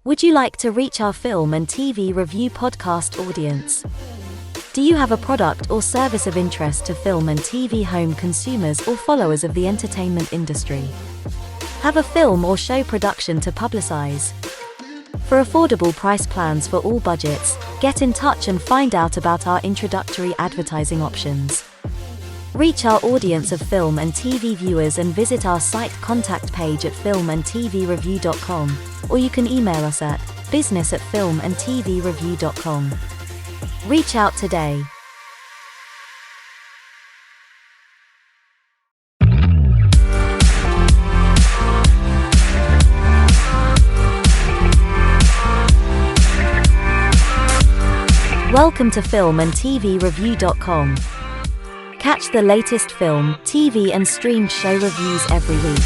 Would you like to reach our film and TV review podcast audience? Do you have a product or service of interest to film and TV home consumers or followers of the entertainment industry? Have a film or show production to publicize? For affordable price plans for all budgets, get in touch and find out about our introductory advertising options. Reach our audience of film and TV viewers and visit our site contact page at filmandtvreview.com, or you can email us at business@filmandtvreview.com. Reach out today. Welcome to filmandtvreview.com. Catch the latest film, TV and streamed show reviews every week.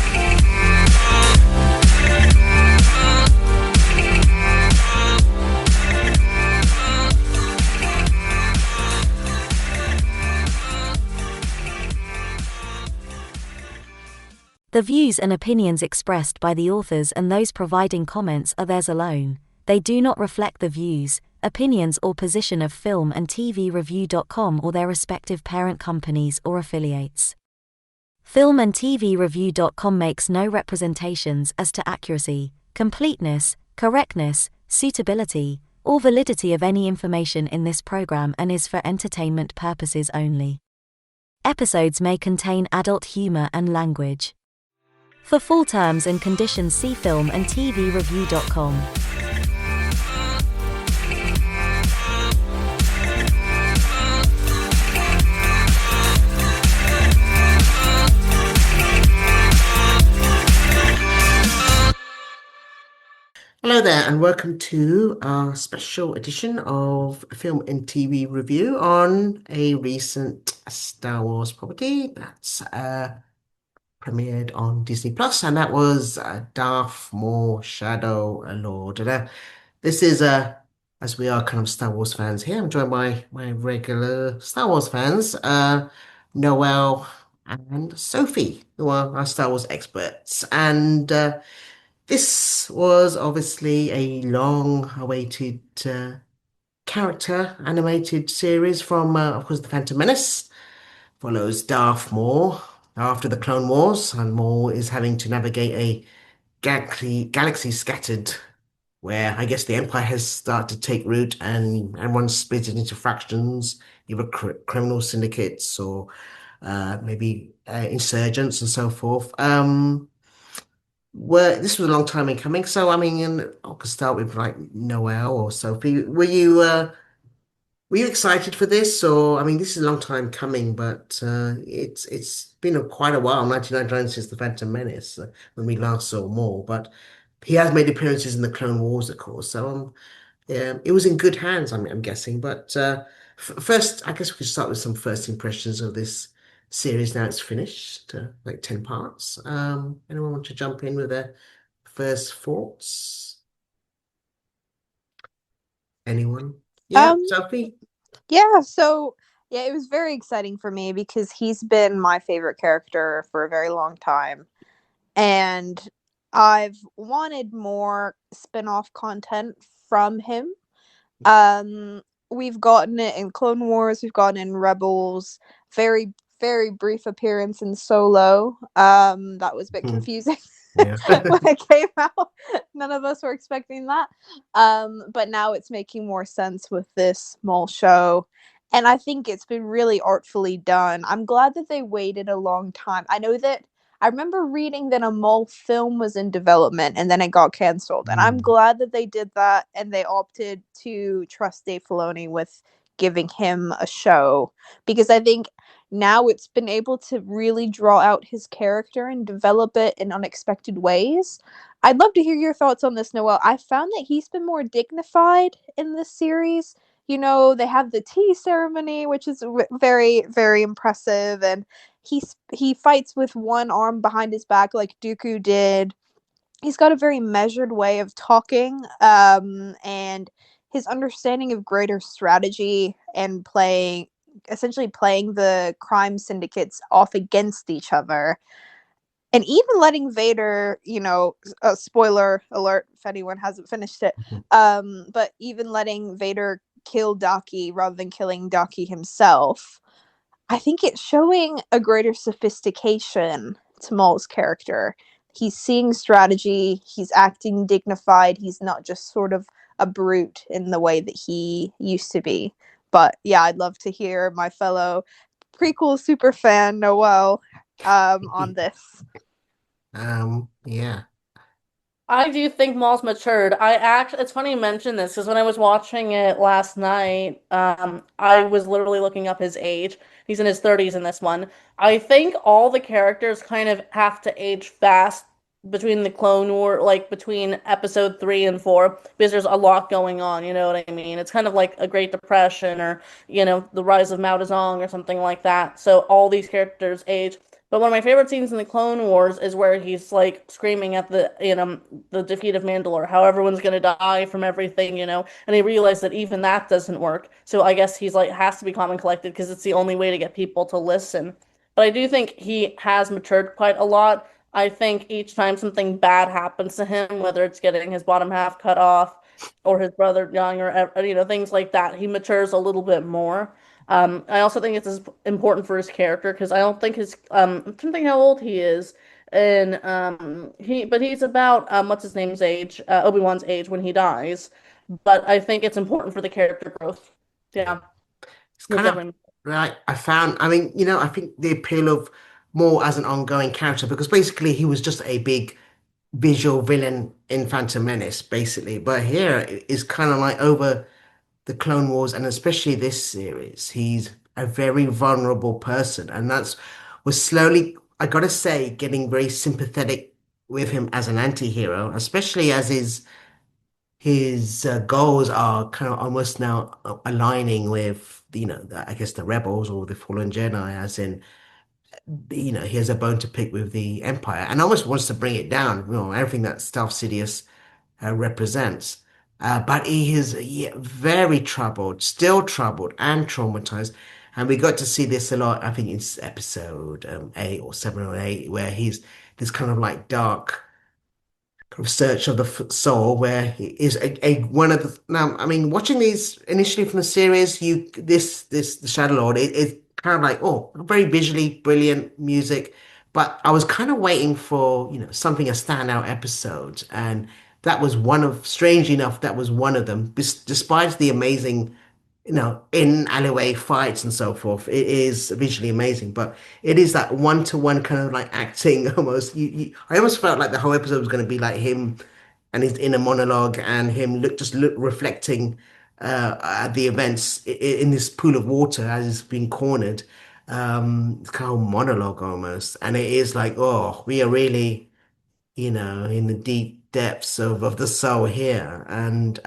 The views and opinions expressed by the authors and those providing comments are theirs alone. They do not reflect the views, opinions or position of filmandtvreview.com or their respective parent companies or affiliates. Filmandtvreview.com makes no representations as to accuracy, completeness, correctness, suitability, or validity of any information in this program and is for entertainment purposes only. Episodes may contain adult humor and language. For full terms and conditions, see filmandtvreview.com. Hello there, and welcome to our special edition of Film and TV Review on a recent Star Wars property that's premiered on Disney Plus, and that was Darth Maul Shadow Lord. And, this is, as we are kind of Star Wars fans here, I'm joined by my regular Star Wars fans, Noel and Sophie, who are our Star Wars experts. And this was obviously a long-awaited character animated series from, of course, The Phantom Menace. Follows Darth Maul after the Clone Wars, and Maul is having to navigate a galaxy scattered, where I guess the Empire has started to take root and everyone's split it into fractions, either criminal syndicates or maybe insurgents and so forth. This was a long time in coming, so I mean, I could start with like Noel or Sophie. Were you excited for this, or I mean, this is a long time coming, but it's been quite a while, 1999 since the Phantom Menace, when we last saw Maul. But he has made appearances in the Clone Wars, of course, so yeah, it was in good hands, I'm guessing. But first, I guess we could start with some first impressions of this series. Now it's finished, like 10 parts. Anyone want to jump in with their first thoughts? Anyone? Yeah, Um, Sophie? yeah, it was very exciting for me because he's been my favorite character for a very long time. And I've wanted more spin-off content from him. We've gotten it in Clone Wars, we've gotten it in Rebels, very, very brief appearance in Solo. That was a bit confusing. Yeah. When it came out. None of us were expecting that. But now it's making more sense with this Maul show. And I think it's been really artfully done. I'm glad that they waited a long time. I remember reading that a Maul film was in development and then it got canceled. And I'm glad that they did that and they opted to trust Dave Filoni with giving him a show. Because I think now it's been able to really draw out his character and develop it in unexpected ways. I'd love to hear your thoughts on this, Noel. I found that he's been more dignified in this series. You know, they have the tea ceremony, which is very, very impressive, and he fights with one arm behind his back like Dooku did. He's got a very measured way of talking, and his understanding of greater strategy and essentially playing the crime syndicates off against each other. And even letting Vader, spoiler alert if anyone hasn't finished it, but even letting Vader kill Daki rather than killing Daki himself, I think it's showing a greater sophistication to Maul's character. He's seeing strategy, he's acting dignified, he's not just sort of a brute in the way that he used to be. But yeah, I'd love to hear my fellow prequel super fan Noel on this. Yeah. I do think Maul's matured. It's funny you mention this because when I was watching it last night, I was literally looking up his age. He's in his 30s in this one. I think all the characters kind of have to age fast between the Clone War, like between episode 3 and 4, because there's a lot going on, you know what I mean? It's kind of like a Great Depression or, the rise of Mao Zedong or something like that. So all these characters age. But one of my favorite scenes in the Clone Wars is where he's like screaming at the defeat of Mandalore, how everyone's gonna die from everything, and he realized that even that doesn't work. So I guess he's like has to be calm and collected because it's the only way to get people to listen. But I do think he has matured quite a lot. I think each time something bad happens to him, whether it's getting his bottom half cut off or his brother dying or things like that, he matures a little bit more. I also think it's important for his character because I don't think I'm trying to think how old he is, and but he's about what's his name's age, Obi-Wan's age when he dies. But I think it's important for the character growth. Yeah. Yeah, It's most kind of definitely. right. I mean, I think the appeal of Maul as an ongoing character, because basically he was just a big visual villain in Phantom Menace, basically. But here it is kind of like over the Clone Wars and especially this series, he's a very vulnerable person. And that's was slowly, I gotta say, getting very sympathetic with him as an anti-hero, especially as his goals are kind of almost now aligning with, I guess the rebels or the fallen Jedi, as in, he has a bone to pick with the Empire and almost wants to bring it down, everything that Darth Sidious represents. But he is, yeah, very troubled, still troubled and traumatized. And we got to see this a lot, I think it's episode 8 or 7 or 8, where he's this kind of like dark kind of search of the soul, where he is a one of the. Now, I mean, watching these initially from the series, this the Shadow Lord, it's kind of like, oh, very visually brilliant music, but I was kind of waiting for something, a standout episode, and that was one of. Strangely enough, that was one of them. Despite the amazing in alleyway fights and so forth. It is visually amazing, but it is that one-to-one kind of like acting almost. I almost felt like the whole episode was going to be like him and his inner monologue and him look reflecting at the events in this pool of water as he's being cornered. It's kind of monologue almost, and it is like, oh, we are really, in the deep depths of the soul here, and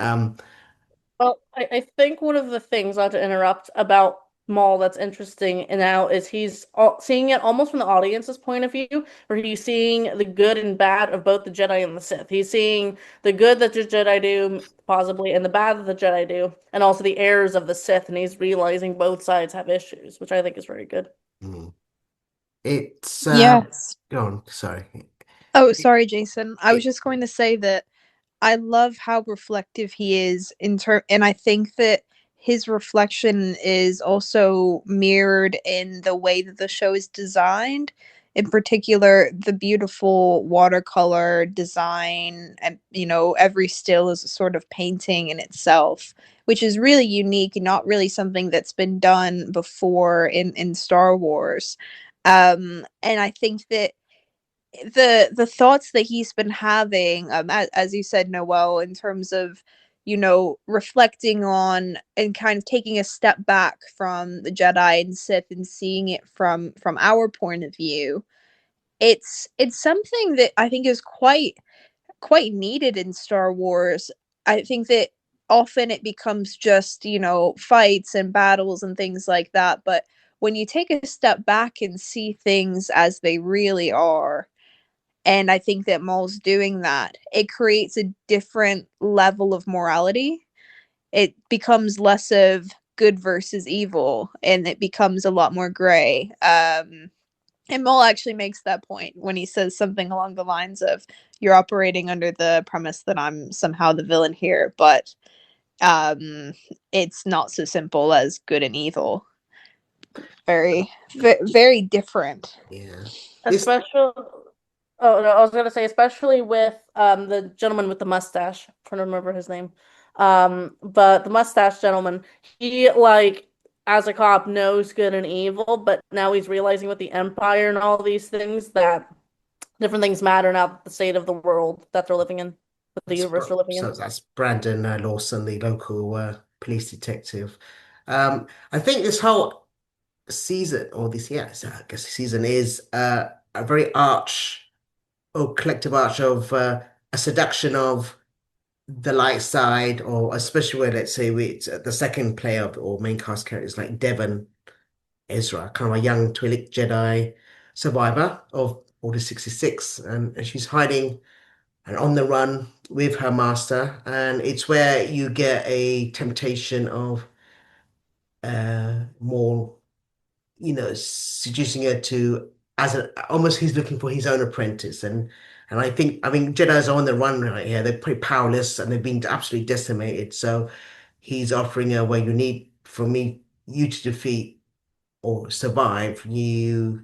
Well, I think one of the things, not to interrupt, about Maul that's interesting now is seeing it almost from the audience's point of view, where he's seeing the good and bad of both the Jedi and the Sith. He's seeing the good that the Jedi do, possibly, and the bad that the Jedi do, and also the errors of the Sith, and he's realizing both sides have issues, which I think is very good. mm, it's Yes. go on, sorry. Oh, sorry, Jason. I was It, just going to say that I love how reflective he is and I think that his reflection is also mirrored in the way that the show is designed. In particular, the beautiful watercolor design, and every still is a sort of painting in itself, which is really unique and not really something that's been done before in Star Wars. And I think that the thoughts that he's been having, as you said, Noel, in terms of reflecting on and kind of taking a step back from the Jedi and Sith and seeing it from our point of view, it's something that I think is quite needed in Star Wars. I think that often it becomes just fights and battles and things like that, but when you take a step back and see things as they really are, and I think that Maul's doing that, it creates a different level of morality. It becomes less of good versus evil, and it becomes a lot more gray. And Maul actually makes that point when he says something along the lines of, "You're operating under the premise that I'm somehow the villain here, but it's not so simple as good and evil." Very, very different. Yeah. This Especially, oh no, I was gonna say, especially with the gentleman with the mustache. I'm trying to remember his name. But the mustache gentleman, he like as a cop knows good and evil, but now he's realizing with the Empire and all these things that different things matter now, the state of the world that they're living in, with the universe they're living in. so that's Brandon Lawson, the local police detective. I think this whole season, or this, yeah, so I guess season is a very arch or collective arch of a seduction of the light side, or especially where, let's say, the second player or main cast character is like Devon Ezra, kind of a young Twi'lek Jedi survivor of Order 66, and she's hiding and on the run with her master, and it's where you get a temptation of more, seducing her to as a almost he's looking for his own apprentice, and I think Jedi's are on the run right here. They're pretty powerless and they've been absolutely decimated. So he's offering her, where you need for me you to defeat or survive, you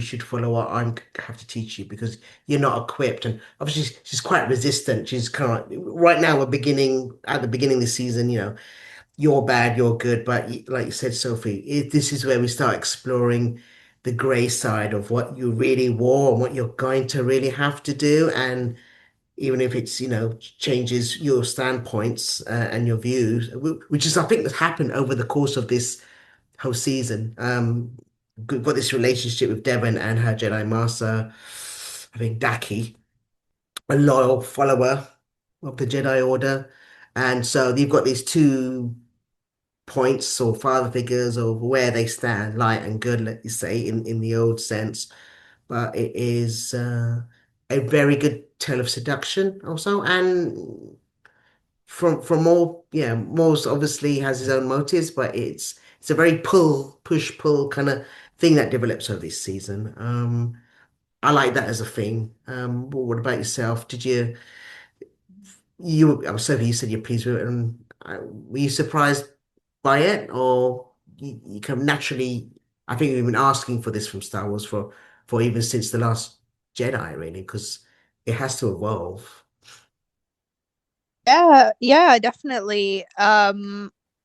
should follow what have to teach you because you're not equipped. And obviously she's quite resistant. She's kind of right now we're beginning at the beginning of the season, you're bad, you're good. But like you said, Sophie, this is where we start exploring the gray side of what you really were and what you're going to really have to do. And even if it's, changes your standpoints and your views, which is, I think, that's happened over the course of this whole season. We've got this relationship with Devon and her Jedi Master, I think Daki, a loyal follower of the Jedi Order. And so you've got these two points or father figures of where they stand, light and good, let you say, in the old sense. But it is a very good tale of seduction also. And from Maul, yeah, Maul's obviously has his own motives, but it's a very push pull kind of thing that develops over this season. I like that as a thing. What about yourself? I'm sorry, you said you're pleased with it, and were you surprised by it, or you kind of naturally? I think we've been asking for this from Star Wars for even since the last Jedi, really, because it has to evolve. Yeah, yeah, definitely.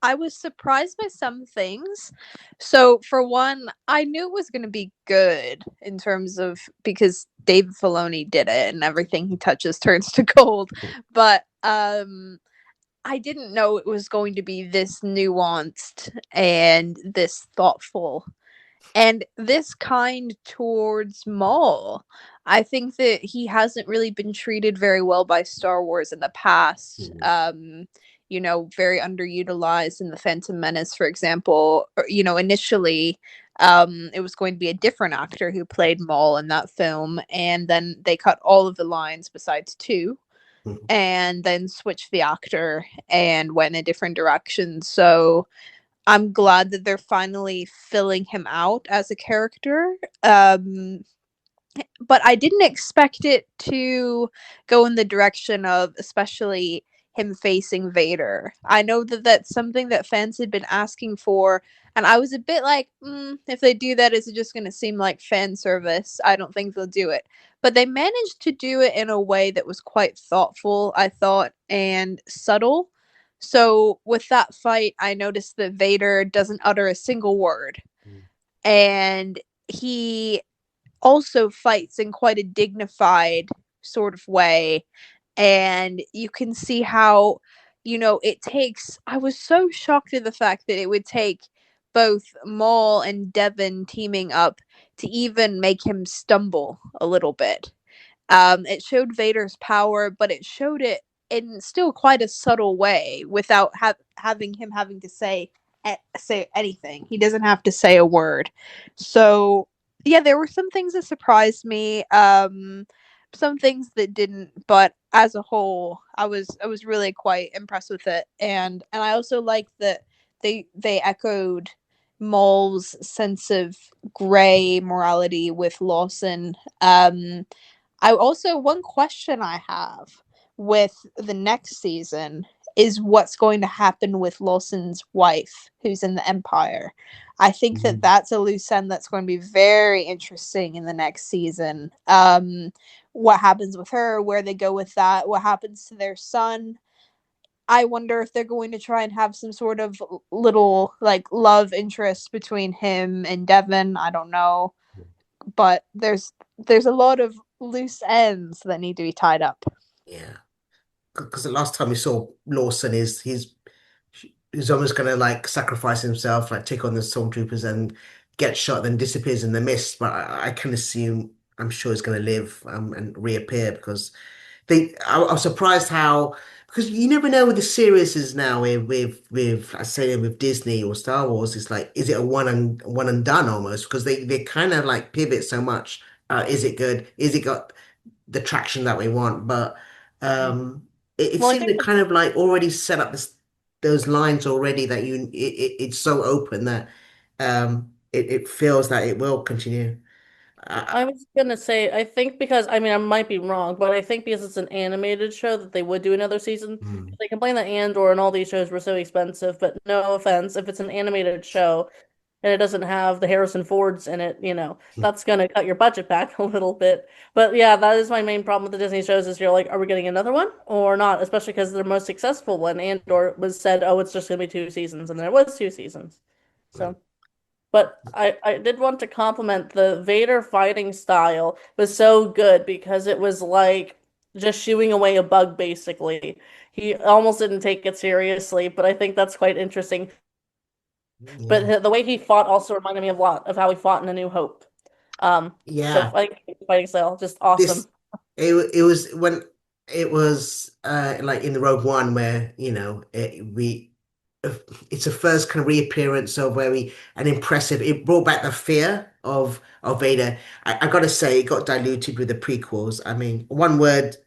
I was surprised by some things. So for one, I knew it was going to be good in terms of because David Filoni did it and everything he touches turns to gold. But I didn't know it was going to be this nuanced and this thoughtful and this kind towards Maul. I think that he hasn't really been treated very well by Star Wars in the past. Mm. Very underutilized in the Phantom Menace, for example. Initially, it was going to be a different actor who played Maul in that film, and then they cut all of the lines besides two, Mm. and then switched the actor and went in a different direction. So I'm glad that they're finally filling him out as a character. But I didn't expect it to go in the direction of especially him facing Vader. I know that that's something that fans had been asking for, and I was a bit like, if they do that, is it just going to seem like fan service? I don't think they'll do it. But they managed to do it in a way that was quite thoughtful, I thought, and subtle. So with that fight, I noticed that Vader doesn't utter a single word. Mm. And he also fights in quite a dignified sort of way. And you can see how, it takes. I was so shocked at the fact that it would take both Maul and Devon teaming up to even make him stumble a little bit. It showed Vader's power, but it showed it in still quite a subtle way without having to say anything. He doesn't have to say a word. So yeah, there were some things that surprised me. Some things that didn't, but as a whole, I was really quite impressed with it, and I also like that they echoed Maul's sense of gray morality with Lawson. I also, one question I have with the next season is what's going to happen with Lawson's wife, who's in the Empire. I think that that's a loose end that's going to be very interesting in the next season. What happens with her, where they go with that, what happens to their son. I wonder if they're going to try and have some sort of little like love interest between him and Devon. I don't know, but there's a lot of loose ends that need to be tied up. Yeah, because the last time we saw Lawson is he's almost gonna like sacrifice himself, like take on the stormtroopers and get shot, then disappears in the mist. But I can assume I'm sure he's gonna live and reappear because I was surprised how because you never know with the series now with I say with Disney or Star Wars, it's like is it a one and done almost because they kind of like pivot so much. Is it good? Is it got the traction that we want? But it Well, I seemed think to kind of like already set up those lines already that it's so open that it feels that it will continue. I was gonna say, I think because I mean I might be wrong, but I think because it's an animated show that they would do another season. Mm. They complain that Andor and all these shows were so expensive, but no offense, if it's an animated show and it doesn't have the Harrison Fords in it, that's gonna cut your budget back a little bit. But yeah, that is my main problem with the Disney shows is you're like, are we getting another one or not? Especially because their most successful one, Andor, was said, oh, it's just gonna be 2 seasons, and there was 2 seasons. So. But I did want to compliment the Vader fighting style was so good because it was like just shooing away a bug basically. He almost didn't take it seriously, but I think that's quite interesting. Yeah. But the way he fought also reminded me a lot of how he fought in A New Hope. So Yeah. I think fighting style just This awesome. it was when it was like in the Rogue One where it's a first kind of reappearance of where we an impressive it brought back the fear of Vader. I gotta say it got diluted with the prequels. I mean, one word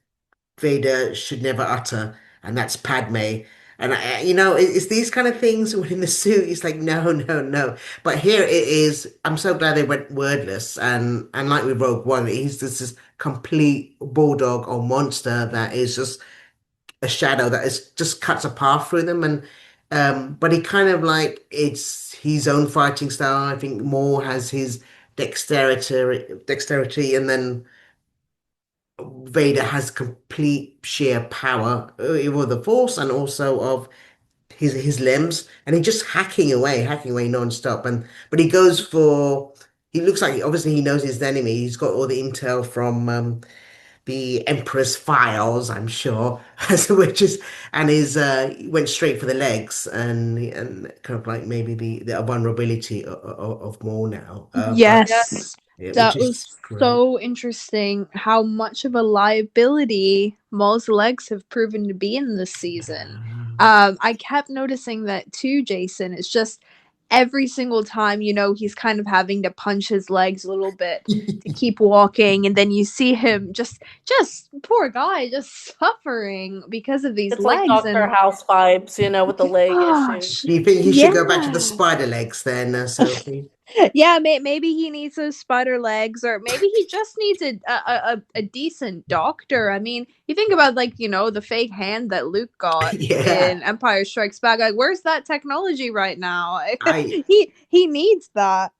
Vader should never utter, and that's Padme. And it's these kind of things when in the suit, it's like no, no, no. But here it is. I'm so glad they went wordless, and like with Rogue One, he's just this complete bulldog or monster that is just a shadow that is just cuts a path through them, and but he kind of like it's his own fighting style. I think Maul has his dexterity, and then Vader has complete sheer power over the Force and also of his limbs, and he's just hacking away non-stop. And but he goes for he looks like obviously he knows his enemy. He's got all the intel from the Emperor's files, I'm sure, so which is and his he went straight for the legs and kind of like maybe the vulnerability of Maul now. But Yeah. Yes, yeah, which that is was great. so interesting how much of a liability Maul's legs have proven to be in this season. I kept noticing that too, Jason. It's just every single time, he's kind of having to punch his legs a little bit to keep walking, and then you see him just poor guy, just suffering because of these It's like legs. Doctor And House vibes, with the leg issue. gosh, Do you think he should go back to the yeah. spider legs then, Sophie? Yeah, maybe he needs those spider legs, or maybe he just needs a decent doctor. I mean, you think about like the fake hand that Luke got Yeah, in Empire Strikes Back. Like, where's that technology right now? I He needs that.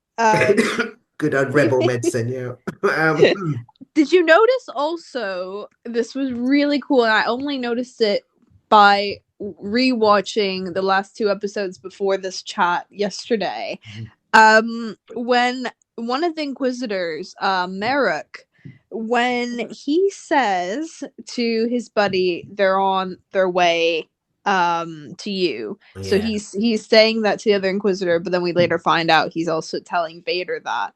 good old rebel medicine, yeah. Did you notice also? This was really cool, and I only noticed it by rewatching the last 2 episodes before this chat yesterday. When one of the Inquisitors, Merrick, when he says to his buddy, they're on their way to you. So Yeah. he's saying that to the other Inquisitor, but then we later find out he's also telling Vader that.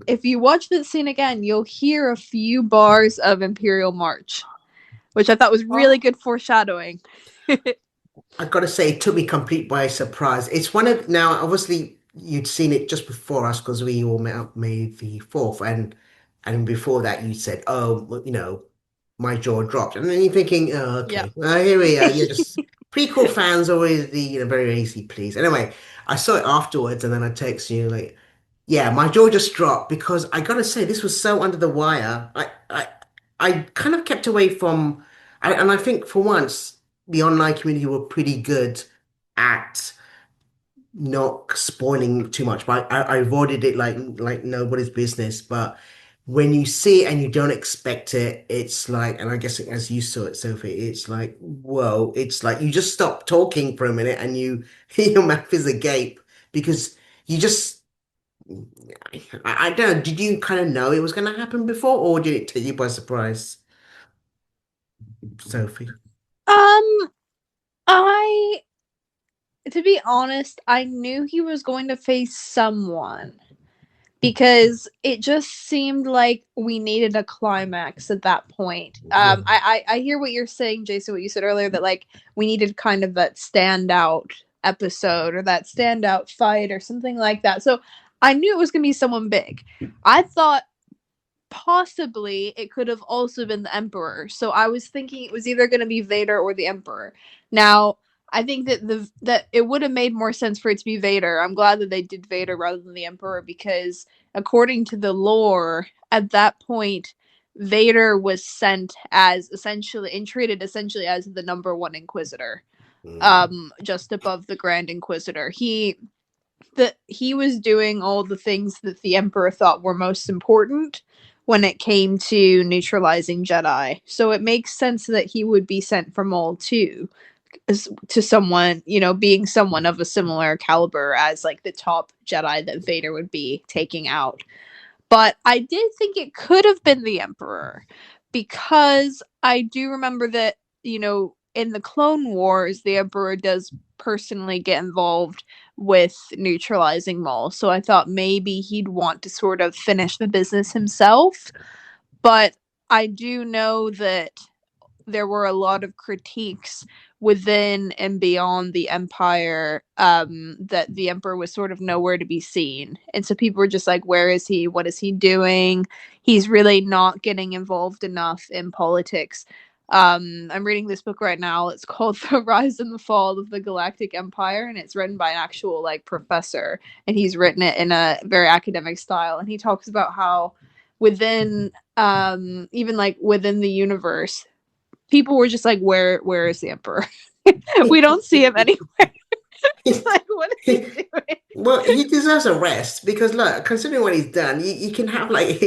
If you watch this scene again, you'll hear a few bars of Imperial March, which I thought was really good foreshadowing. I gotta say, it took me complete by surprise. It's one of now, obviously, you'd seen it just before us because we all met up May the 4th, and before that, you said, "Oh, well, my jaw dropped," and then you're thinking, "Oh, Yeah. okay, well, here we are. You're just prequel fans always the very easy please. Anyway, I saw it afterwards, and then I text you like, yeah, my jaw just dropped because I gotta say this was so under the wire. I kind of kept away from, and I think for once the online community were pretty good at not spoiling too much, but I avoided it like nobody's business. But when you see it and you don't expect it, it's like, and I guess as you saw it, Sophie, it's like, whoa, it's like you just stop talking for a minute and you your mouth is agape because you just I don't know, did you kind of know it was going to happen before, or did it take you by surprise, Sophie? Um, I, to be honest, I knew he was going to face someone because it just seemed like we needed a climax at that point. Yeah. I hear what you're saying, Jason, what you said earlier, that like we needed kind of that standout episode or that standout fight or something like that. So I knew it was going to be someone big. I thought possibly it could have also been the Emperor. So I was thinking it was either going to be Vader or the Emperor. Now, I think that it would have made more sense for it to be Vader. I'm glad that they did Vader rather than the Emperor because according to the lore, at that point Vader was sent as essentially and treated essentially as the number one Inquisitor, Mm. just above the Grand Inquisitor. He was doing all the things that the Emperor thought were most important when it came to neutralizing Jedi. So it makes sense that he would be sent for Maul too, to someone, being someone of a similar caliber as like the top Jedi that Vader would be taking out. But I did think it could have been the Emperor because I do remember that, in the Clone Wars, the Emperor does personally get involved with neutralizing Maul. So I thought maybe he'd want to sort of finish the business himself. But I do know that there were a lot of critiques within and beyond the empire, that the emperor was sort of nowhere to be seen, and so people were just like, where is he, what is he doing? He's really not getting involved enough in politics. I'm reading this book right now. It's called The Rise and the Fall of the Galactic Empire, and it's written by an actual like professor, and he's written it in a very academic style, and he talks about how within, even like within the universe, people were just like, where is the emperor? We don't see him anywhere. Like, what is he doing? Well, he deserves a rest because look, considering what he's done, you can have like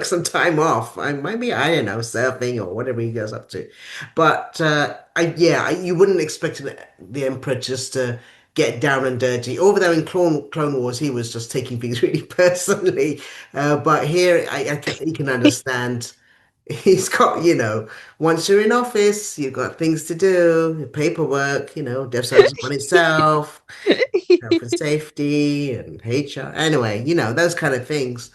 some time off. Maybe I don't know, surfing or whatever he goes up to. But you wouldn't expect the Emperor just to get down and dirty. Although in Clone Wars he was just taking things really personally. But here you can understand. He's got, once you're in office, you've got things to do, paperwork, Dev Service on itself, health and safety and HR. Anyway, those kind of things.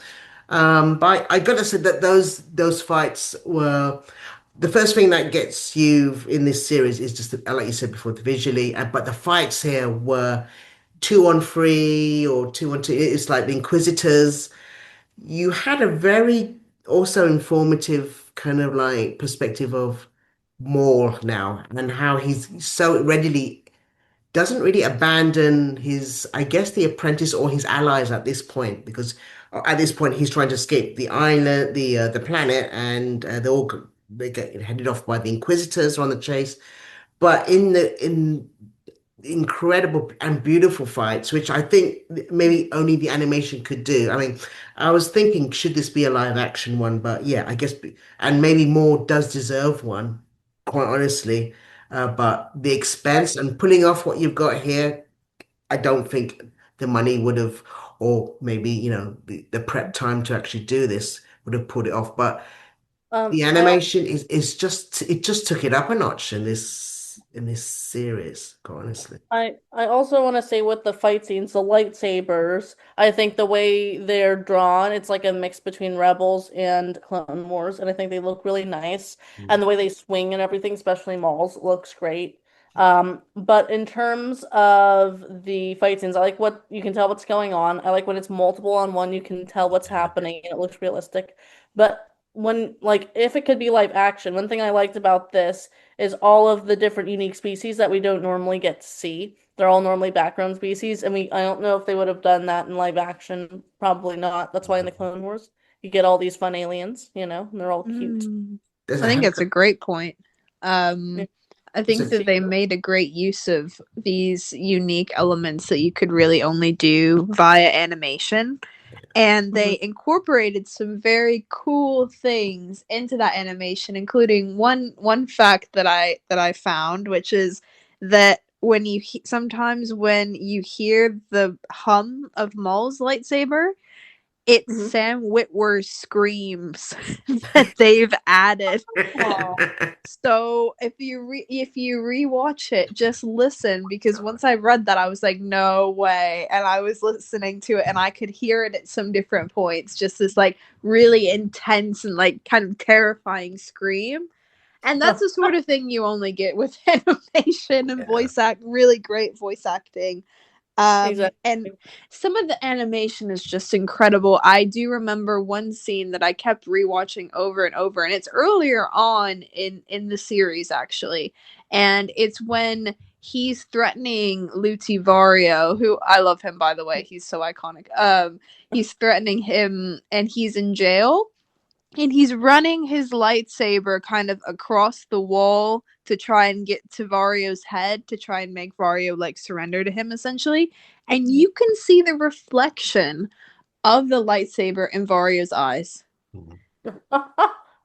But I gotta say that those fights were the first thing that gets you in this series is just like you said before, the visually. But the fights here were 2-on-3 or 2-on-2. It's like the Inquisitors. You had a very also informative kind of like perspective of Maul now and how he's so readily doesn't really abandon his, I guess, the apprentice or his allies at this point, because at this point he's trying to escape the island, the planet, and they get headed off by the Inquisitors on the chase. But in incredible and beautiful fights, which I think maybe only the animation could do. I mean, I was thinking, should this be a live action one? But yeah, I guess, and maybe more does deserve one, quite honestly. But the expense and pulling off what you've got here, I don't think the money would have, or maybe, the prep time to actually do this would have pulled it off. But Um, the I animation is just, it just took it up a notch in this series, quite honestly. I also want to say with the fight scenes, the lightsabers, I think the way they're drawn, it's like a mix between Rebels and Clone Wars, and I think they look really nice. And the way they swing and everything, especially Maul's, looks great. But in terms of the fight scenes, I like what you can tell what's going on. I like when it's multiple on one, you can tell what's happening and it looks realistic. But when like if it could be live action, one thing I liked about this is all of the different unique species that we don't normally get to see. They're all normally background species, and I don't know if they would have done that in live action. Probably not. That's why in the Clone Wars you get all these fun aliens, and they're all cute. Mm, There's I a think heck that's a great point. Yeah. I there's think a that they made a great use of these unique elements that you could really only do via animation. And Mhm. they incorporated some very cool things into that animation, including one fact that I found, which is that when sometimes when you hear the hum of Maul's lightsaber, it's Mhm. Sam Witwer's screams that they've added. Aw. So if you rewatch it, just listen, because once I read that, I was like, no way. And I was listening to it and I could hear it at some different points, just this like really intense and like kind of terrifying scream. And that's the sort of thing you only get with animation and Yeah. really great voice acting. And Exactly. some of the animation is just incredible. I do remember one scene that I kept rewatching over and over, and it's earlier on in the series actually, and it's when he's threatening Lutivario, who I love him, by the way. He's so iconic. He's threatening him, and he's in jail, and he's running his lightsaber kind of across the wall to try and get to Vario's head, to try and make Vario like surrender to him essentially. And you can see the reflection of the lightsaber in Vario's eyes.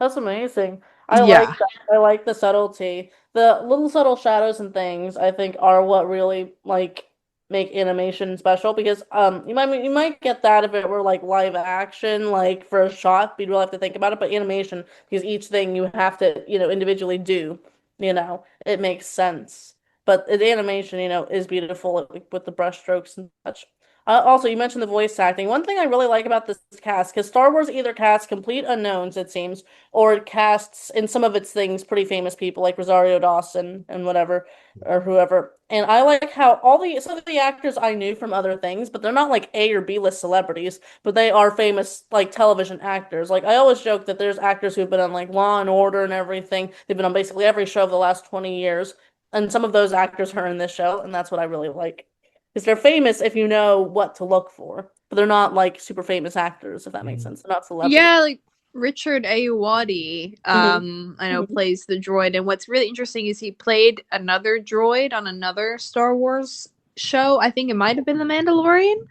That's amazing. I Yeah. like that. I like the subtlety. The little subtle shadows and things I think are what really like make animation special because you might get that if it were like live action, like for a shot, you'd really have to think about it. But animation, because each thing you have to, individually do, it makes sense. But the animation, is beautiful with the brush strokes and such. Also, you mentioned the voice acting. One thing I really like about this cast, because Star Wars either casts complete unknowns, it seems, or it casts in some of its things pretty famous people like Rosario Dawson and whatever, or whoever. And I like how some of the actors I knew from other things, but they're not like A or B list celebrities, but they are famous like television actors. Like I always joke that there's actors who've been on like Law and Order and everything. They've been on basically every show of the last 20 years. And some of those actors are in this show, and that's what I really like. Because they're famous if you know what to look for, but they're not like super famous actors, if that makes sense. They're not celebrities. Yeah, like Richard Ayoade, Hmm. I know plays the droid, and what's really interesting is he played another droid on another Star Wars show. I think it might have been The Mandalorian.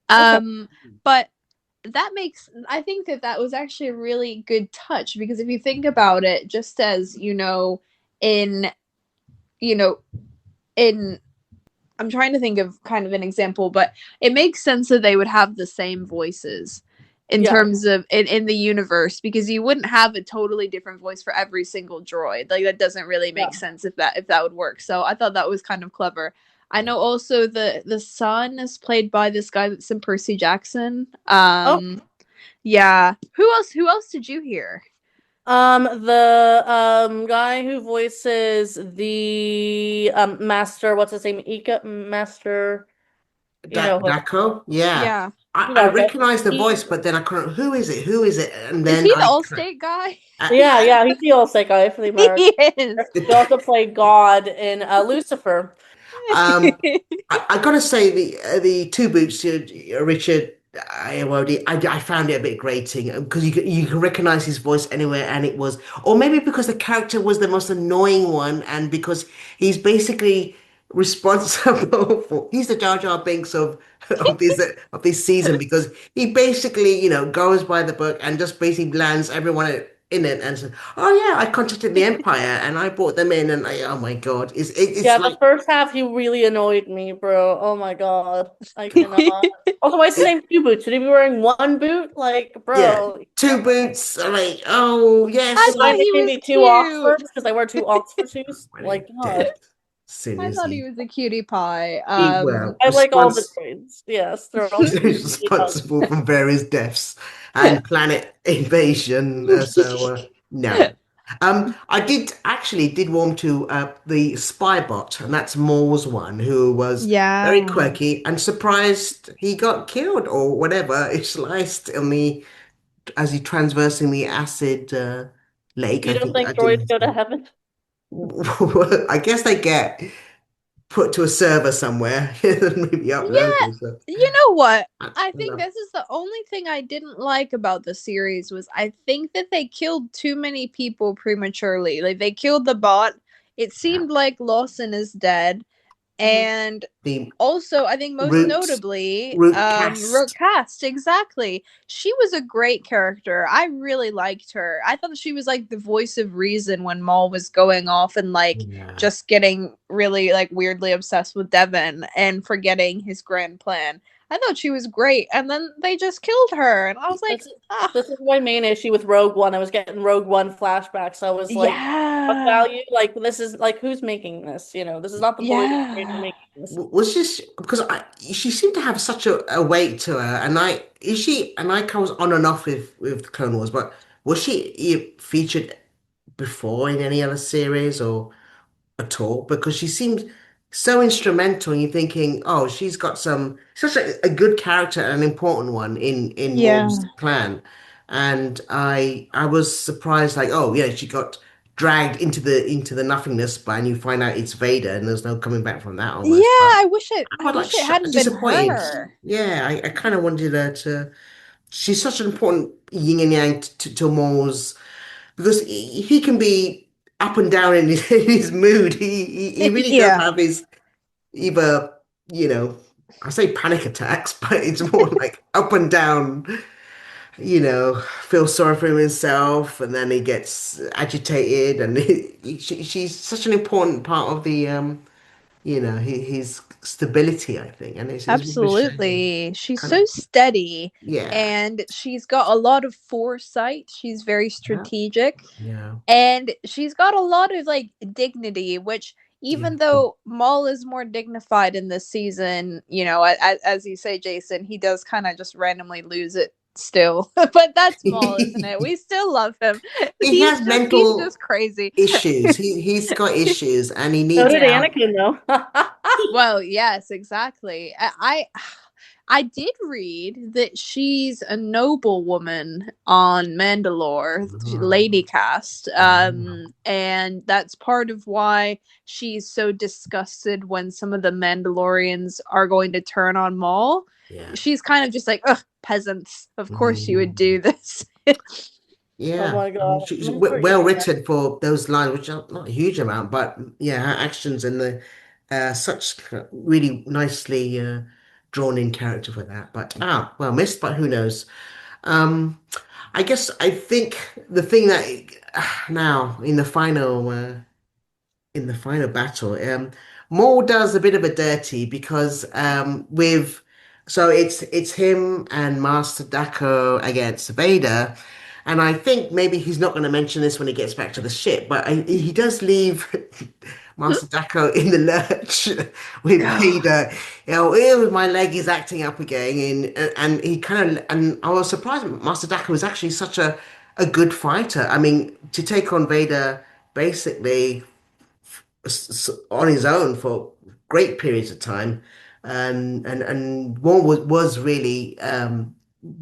Okay. But I think that was actually a really good touch, because if you think about it, just as in you know in I'm trying to think of kind of an example, but it makes sense that they would have the same voices in Yeah. terms of in the universe, because you wouldn't have a totally different voice for every single droid. Like that doesn't really Yeah. make sense if that would work. So I thought that was kind of clever. I know also the son is played by this guy that's in Percy Jackson. Oh, Yeah. Who else did you hear? the guy who voices the master, what's his name? Ika Master, Daco, yeah. Yeah. I yeah, okay. recognize the He, voice, but then I couldn't. Who is it? Who is it? And Is then he the Allstate guy? yeah, yeah, he's the Olsec guy for the American. He is. He also played God in Lucifer. um, I gotta say the two boots, Richard Ayoade, I found it a bit grating because you can recognize his voice anywhere, and it was, or maybe because the character was the most annoying one, and because he's basically responsible for he's the Jar Jar Binks of this season because he basically goes by the book and just basically lands everyone in it and says, "Oh yeah, I contacted the Empire and I brought them in," and oh my God, it's Yeah, the like. first half he really annoyed me, bro. Oh my God. I cannot. Also, why is his name two boots? Should he be wearing one boot? Like, Yeah, bro. two boots. Like, oh I yes, Should my thought name he was be two cute. Oxfords? Because I wear two Oxford shoes? Really Like, God. dead. I thought he Seriously, was a cutie pie. well, I like all the trades. Yes, they're all he's cute. responsible for various deaths and planet invasion. No. I did warm to the spy bot, and that's Maul's one, who was very Yeah. quirky and surprised he got killed or whatever. It's sliced on the as he traversing the acid lake. You I don't think I think droids didn't. go to heaven? I guess they get put to a server somewhere and maybe Yeah, uploaded. So you know what? I I don't think know. this is the only thing I didn't like about the series was I think that they killed too many people prematurely. Like they killed the bot. It Yeah. seemed like Lawson is dead. And The also, I think most root notably, root Rook cast. Cast, exactly. She was a great character. I really liked her. I thought she was like the voice of reason when Maul was going off and like Yeah. just getting really like weirdly obsessed with Devon and forgetting his grand plan. I thought she was great, and then they just killed her, and I was like, This, ah, this is my main issue with Rogue One. I was getting Rogue One flashbacks. I was like, what yeah, value? Like, this is like, who's making this? This is not the boys creator yeah, making this. Was this because she seemed to have such a weight to her, and I was on and off with Clone Wars, but was she featured before in any other series or at all? Because she seemed so instrumental, and you're thinking, oh, she's got such a good character and an important one in Maul's yeah. clan, and I was surprised, like, oh yeah, she got dragged into the nothingness, but and you find out it's Vader, and there's no coming back from that Yeah, almost, but. I I was like wish it hadn't been disappointed. her. Yeah, I kind of wanted her to. She's such an important yin and yang to Maul's because he can be up and down in his mood. He really does Yeah. have his either, you know, I say panic attacks, but it's more like up and down, feels sorry for himself, and then he gets agitated, and she's such an important part of the his stability, I think, and it's really a shame. Absolutely. She's Kind of, so steady yeah, and she's got a lot of foresight. She's very yeah, strategic yeah, and she's got a lot of like dignity, which yeah. even though Maul is more dignified in this season, as you say, Jason, he does kind of just randomly lose it still. But that's Maul, isn't it? We still love him. He He's has just he's mental just crazy. issues. He's got issues, and he So needs did help. Anakin, though. Well, yes, exactly. I did read that she's a noblewoman on Mandalore, Lady Oh, Cast, oh, and that's part of why she's so disgusted when some of the Mandalorians are going to turn on Maul. yeah. She's kind of just like, ugh, peasants. Of course you would Mhm. do this. Oh Yeah, my I mean, God. she's I'm sure well eating written for those lines, which are not a huge amount, but yeah, her actions and the such really nicely drawn in character for that. But well, missed, but who knows? Um, I think the thing that now in the final battle. Maul does a bit of a dirty because so it's him and Master Dako against Vader, and I think maybe he's not going to mention this when he gets back to the ship, but he does leave Master Dako in the lurch with Vader. Ew, my leg is acting up again, and he kind of and I was surprised Master Dako was actually such a good fighter. I mean, to take on Vader basically on his own for great periods of time, and one was really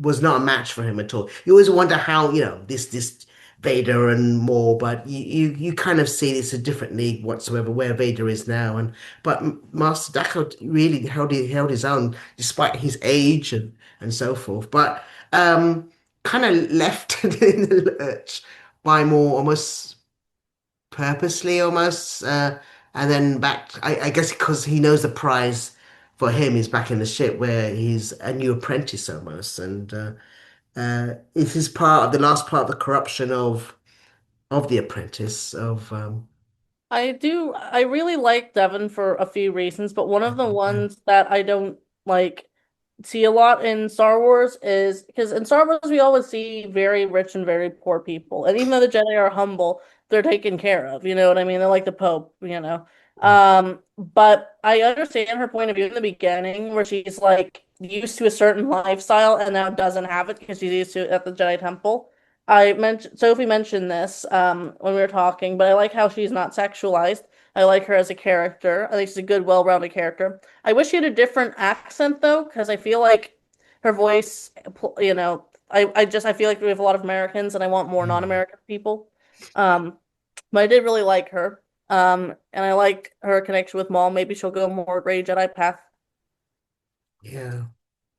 was not a match for him at all. You always wonder how this Vader and more, but you kind of see it's a different league whatsoever where Vader is now, but Master Dako really held his own despite his age and so forth, but kind of left in the lurch by more almost purposely almost. And then back, I guess because he knows the prize for him is back in the ship where he's a new apprentice almost. And it is part of the last part of the corruption of the apprentice of I really like Devon for a few reasons, but one of the ones that I don't like see a lot in Star Wars is because in Star Wars we always see very rich and very poor people. And even though the Jedi are humble, they're taken care of. You know what I mean? They're like the Pope. But I understand her point of view in the beginning where she's like used to a certain lifestyle and now doesn't have it because she's used to it at the Jedi Temple. I mentioned Sophie mentioned this when we were talking, but I like how she's not sexualized. I like her as a character. I think she's a good, well-rounded character. I wish she had a different accent though, because I feel like her voice, I feel like we have a lot of Americans and I want more Mm. non-American people. Um, but I did really like her. And I like her connection with Maul. Maybe she'll go more Grey Jedi path. Yeah.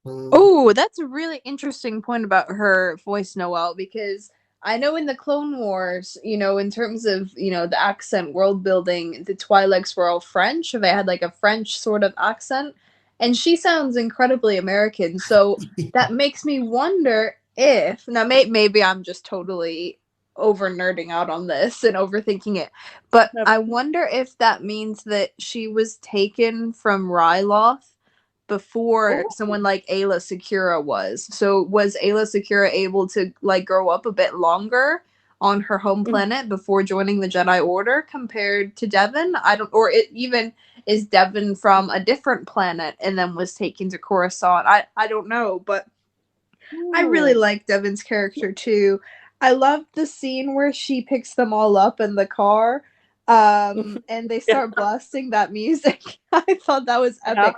Mm. Oh, that's a really interesting point about her voice, Noelle, because I know in the Clone Wars, in terms of, the accent world building, the Twi'leks were all French, or they had like a French sort of accent, and she sounds incredibly American. So that makes me wonder if, now maybe I'm just totally over nerding out on this and overthinking it, but Yep. I wonder if that means that she was taken from Ryloth before Oh, someone like Ayla Secura was. So was Ayla Secura able to like grow up a bit longer on her home planet before joining the Jedi Order compared to Devin? I don't, or it even is Devin from a different planet and then was taken to Coruscant. I don't know, but I really ooh. like Devin's character too. I loved the scene where she picks them all up in the car and they Yeah. start blasting that music. I thought that was Yeah. epic.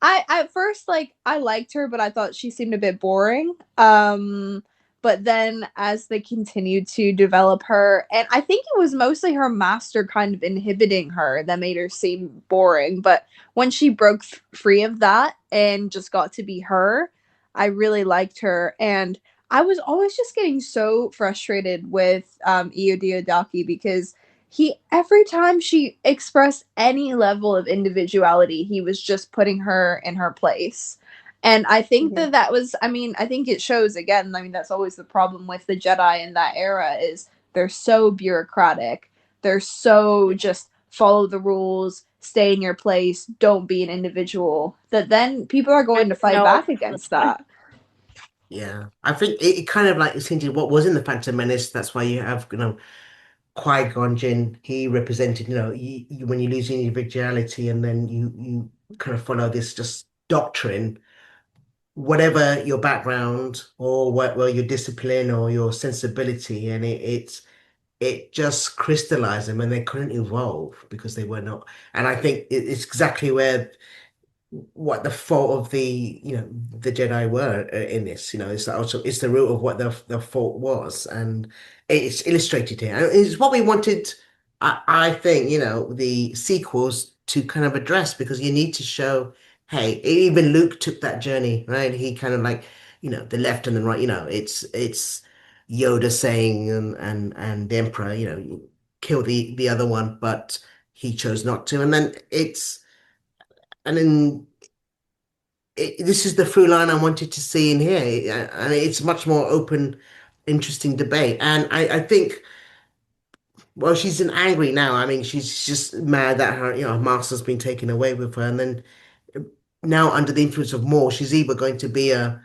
I at first like I liked her, but I thought she seemed a bit boring. But then as they continued to develop her, and I think it was mostly her master kind of inhibiting her that made her seem boring. But when she broke free of that and just got to be her, I really liked her. And I was always just getting so frustrated with Io Diodati because he every time she expressed any level of individuality, he was just putting her in her place. And I think Mhm. that was, I mean, I think it shows again. I mean, that's always the problem with the Jedi in that era is they're so bureaucratic. They're so just follow the rules, stay in your place, don't be an individual. That then people are going to fight No, back against that. Yeah. I think it kind of like it's hinted what was in the Phantom Menace. That's why you have, Qui-Gon Jinn. He represented, when you lose your individuality and then you kind of follow this just doctrine, whatever your background or what, well, your discipline or your sensibility, and it just crystallized them and they couldn't evolve because they were not. And I think it's exactly where what the fault of the Jedi were in this. It's also it's the root of what the fault was, and it's illustrated here. And it's what we wanted. I think the sequels to kind of address because you need to show. Hey, even Luke took that journey, right? He kind of like the left and the right. It's Yoda saying and the Emperor, kill the other one, but he chose not to, and then and then this is the through line I wanted to see in here, and it's much more open, interesting debate. And I think, well, she's an angry now. I mean, she's just mad that her master's been taken away with her, and then now under the influence of more, she's either going to be a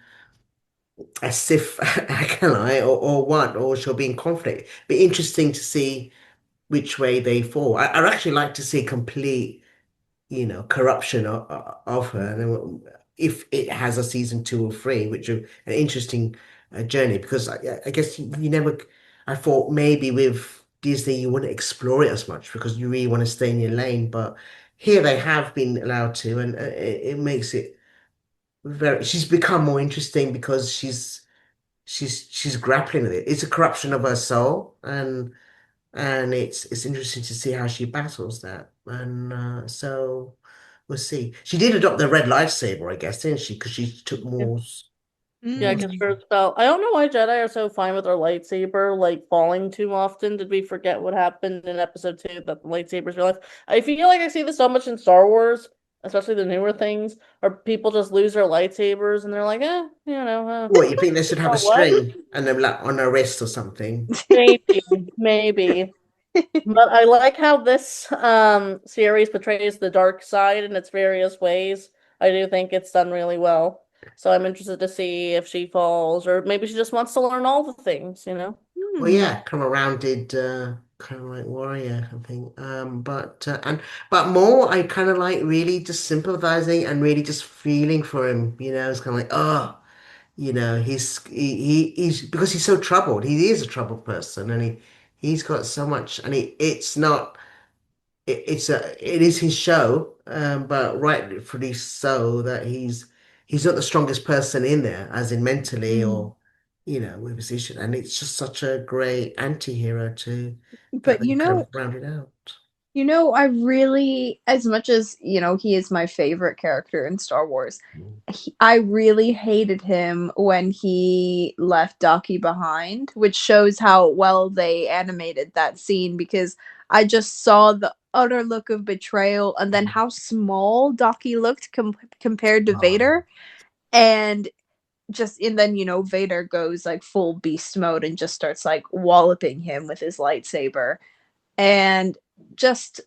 Sith acolyte or what, or she'll be in conflict. Be interesting to see which way they fall. I'd actually like to see complete corruption of her. And then if it has a season 2 or 3, which are an interesting journey, because I guess you never, I thought maybe with Disney you wouldn't explore it as much because you really want to stay in your lane, but here they have been allowed to, and it makes it she's become more interesting because she's grappling with it. It's a corruption of her soul, and it's interesting to see how she battles that. And so we'll see. She did adopt the red lightsaber, I guess, didn't she? Because she took Yeah. Maul's. Yeah, Uh, because for a spell, I don't know why Jedi are so fine with their lightsaber like falling too often. Did we forget what happened in episode 2 that the lightsabers real life? I feel like I see this so much in Star Wars, especially the newer things, where people just lose their lightsabers and they're like, what you think they should have a oh what? string and then like on a wrist or something? Maybe, maybe. But I like how this series portrays the dark side in its various ways. I do think it's done really well. So I'm interested to see if she falls, or maybe she just wants to learn all the things. Well, Hmm. yeah, kind of a rounded, kind of like warrior, I think. But more, I kind of like really just sympathizing and really just feeling for him. It's kind of like, oh. He's because he's so troubled. He is a troubled person, and he's got so much. And it's not. It is his show, but rightfully so that he's not the strongest person in there, as in mentally Hmm. or. with his issue, and it's just such a great anti-hero to But kind of round it out. I really, as much as, he is my favorite character in Star Wars, Mm. I really hated him when he left Docky behind, which shows how well they animated that scene because I just saw the utter look of betrayal and then how small Docky looked compared to Oh, Vader. And then, Vader goes like full beast mode and just starts like walloping him with his lightsaber. And just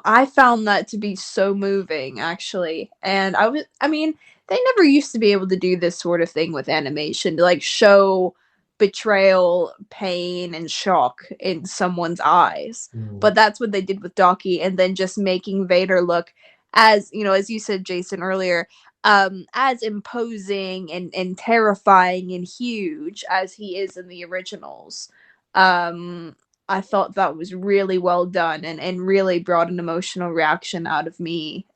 I found that to be so moving, actually. And I mean, they never used to be able to do this sort of thing with animation, to like show betrayal, pain, and shock in someone's eyes. mm. But that's what they did with Docky, and then just making Vader look as, as you said, Jason, earlier, as imposing and terrifying and huge as he is in the originals. Um, I thought that was really well done and really brought an emotional reaction out of me.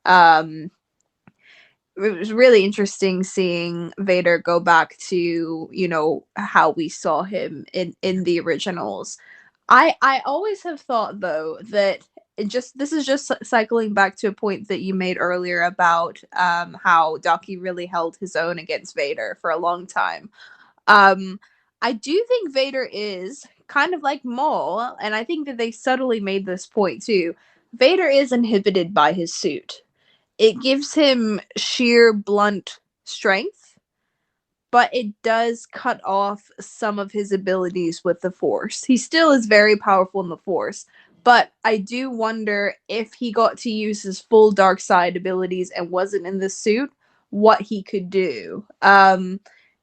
It was really interesting seeing Vader go back to, how we saw him in the originals. I always have thought though that this is just cycling back to a point that you made earlier about how Docky really held his own against Vader for a long time. Um, I do think Vader is kind of like Maul, and I think that they subtly made this point too. Vader is inhibited by his suit. It gives him sheer blunt strength, but it does cut off some of his abilities with the Force. He still is very powerful in the Force, but I do wonder if he got to use his full dark side abilities and wasn't in the suit, what he could do.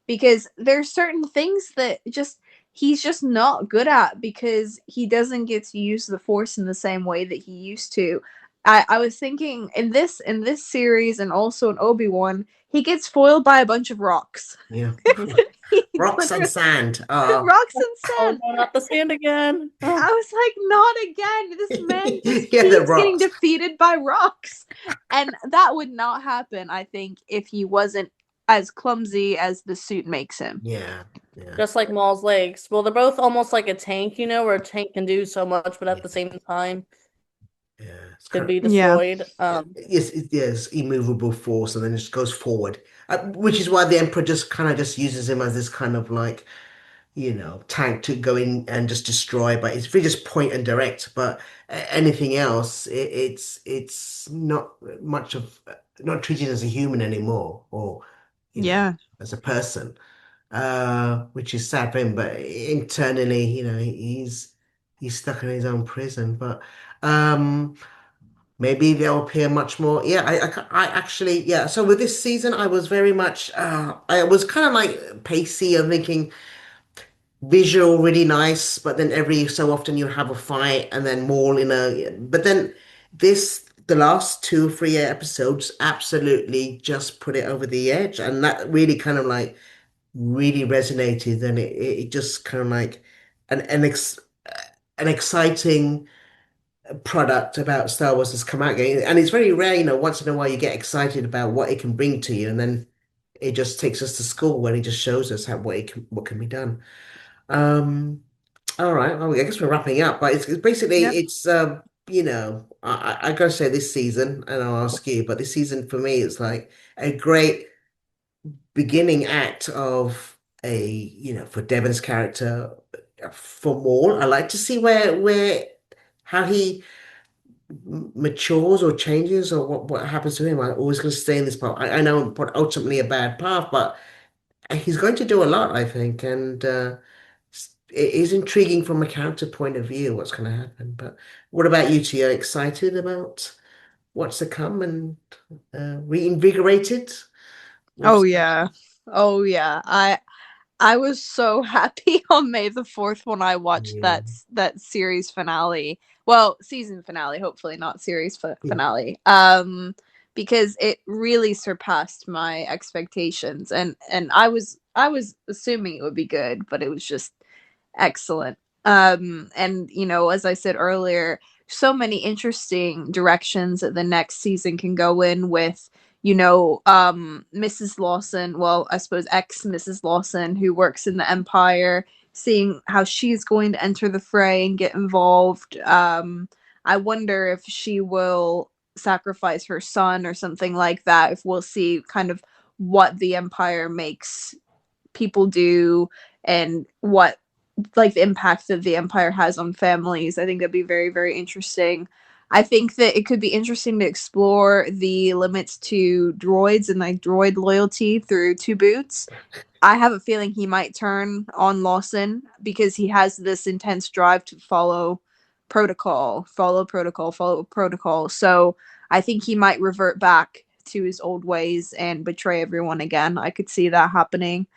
Because there's certain things that he's just not good at because he doesn't get to use the Force in the same way that he used to. I was thinking in this series and also in Obi-Wan, he gets foiled by a bunch of rocks. Yeah. He Rocks and literally sand. rocks and Oh, sand. no, not the sand again. I was like, not again. This man just Yeah, the keeps getting rocks. defeated by rocks. And that would not happen, I think, if he wasn't as clumsy as the suit makes him. Yeah, yeah, Just like Maul's legs. Well, they're both almost like a tank, where a tank can do so much, but at yeah, the same time yeah. It's could kind of be destroyed. yes, immovable force, and then it just goes forward. Which is why the Emperor just kind of just uses him as this kind of like tank to go in and just destroy. But it's really just point and direct. But anything else, it's not much of not treated as a human anymore, or Yeah. as a person. Which is sad for him. But internally, he's stuck in his own prison. But maybe they'll appear much more. Yeah, I actually, yeah. So with this season, I was very much, I was kind of like pacey and thinking visual really nice, but then every so often you have a fight and then more but then the last 2 or 3 episodes absolutely just put it over the edge. And that really kind of like really resonated. And it just kind of like an, an, ex, an exciting product about Star Wars has come out again. And it's very rare, once in a while you get excited about what it can bring to you, and then it just takes us to school when it just shows us what can be done. Um, all right, well, I guess we're wrapping up, but it's basically Yep. I gotta say this season, and I'll ask you, but this season for me is like a great beginning act of for Devon's character, for Maul. I like to see where how he matures or changes, or what happens to him. I'm always going to stay in this path. I know ultimately a bad path, but he's going to do a lot, I think, and it is intriguing from a character point of view what's going to happen. But what about you two? Are you excited about what's to come and reinvigorated? Oh What's yeah. Oh yeah. I was so happy on May the 4th when I watched yeah. that series finale. Well, season finale, hopefully not series Yeah. finale. Because it really surpassed my expectations, and I was assuming it would be good, but it was just excellent. And as I said earlier, so many interesting directions that the next season can go in with, Mrs. Lawson, well, I suppose ex Mrs. Lawson, who works in the Empire, seeing how she's going to enter the fray and get involved. I wonder if she will sacrifice her son or something like that, if we'll see kind of what the Empire makes people do and what like the impact that the Empire has on families. I think that'd be very, very interesting. I think that it could be interesting to explore the limits to droids and like droid loyalty through Two Boots. I have a feeling he might turn on Lawson because he has this intense drive to follow protocol. So I think he might revert back to his old ways and betray everyone again. I could see that happening.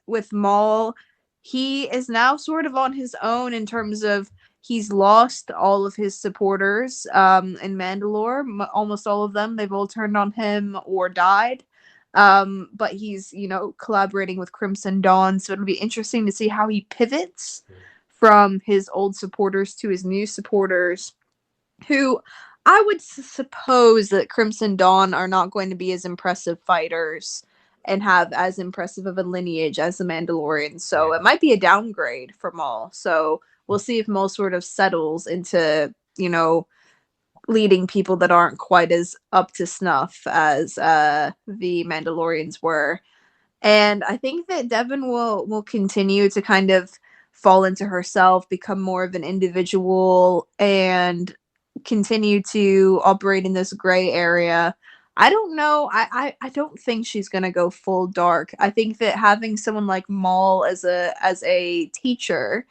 With Maul, he is now sort of on his own in terms of he's lost all of his supporters in Mandalore. Almost all of them. They've all turned on him or died. But he's, collaborating with Crimson Dawn. So it'll be interesting to see how he pivots from his old supporters to his new supporters, who I would suppose that Crimson Dawn are not going to be as impressive fighters and have as impressive of a lineage as the Mandalorians. So it might be a downgrade for Maul. So we'll see if Maul sort of settles into, leading people that aren't quite as up to snuff as the Mandalorians were. And I think that Devin will continue to kind of fall into herself, become more of an individual, and continue to operate in this gray area. I don't know. I don't think she's gonna go full dark. I think that having someone like Maul as a teacher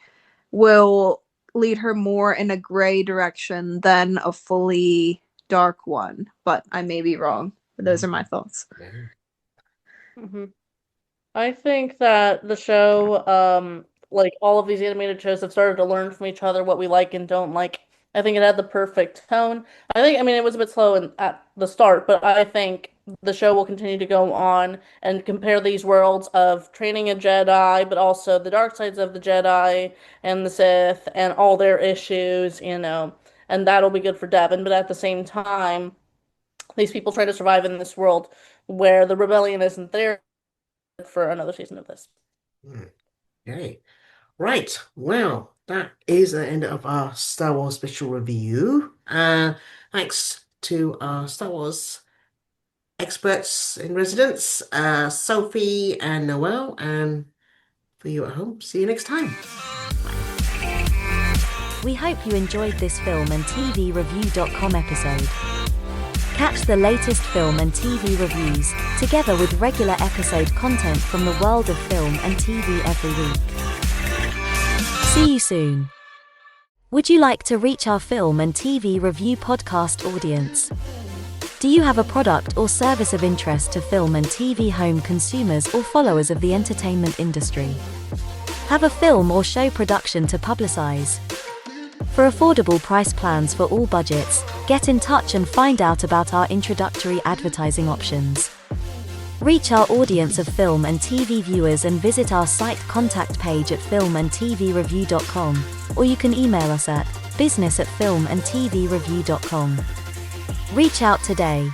will lead her more in a gray direction than a fully dark one. But I may be wrong. But those are my thoughts. Mm-hmm. I think that the show, like all of these animated shows, have started to learn from each other what we like and don't like. I think it had the perfect tone. It was a bit slow at the start, but I think the show will continue to go on and compare these worlds of training a Jedi, but also the dark sides of the Jedi and the Sith and all their issues, and that'll be good for Devin. But at the same time, these people try to survive in this world where the rebellion isn't there for another season of this. Okay. Right. Well, that is the end of our Star Wars special review. Thanks to our Star Wars experts in residence, Sophie and Noel, and for you at home, see you next time. We hope you enjoyed this film and TV review.com episode. Catch the latest film and TV reviews, together with regular episode content from the world of film and TV every week. See you soon. Would you like to reach our film and TV review podcast audience? Do you have a product or service of interest to film and TV home consumers or followers of the entertainment industry? Have a film or show production to publicize? For affordable price plans for all budgets, get in touch and find out about our introductory advertising options. Reach our audience of film and TV viewers and visit our site contact page at filmandtvreview.com, or you can email us at business@filmandtvreview.com. Reach out today.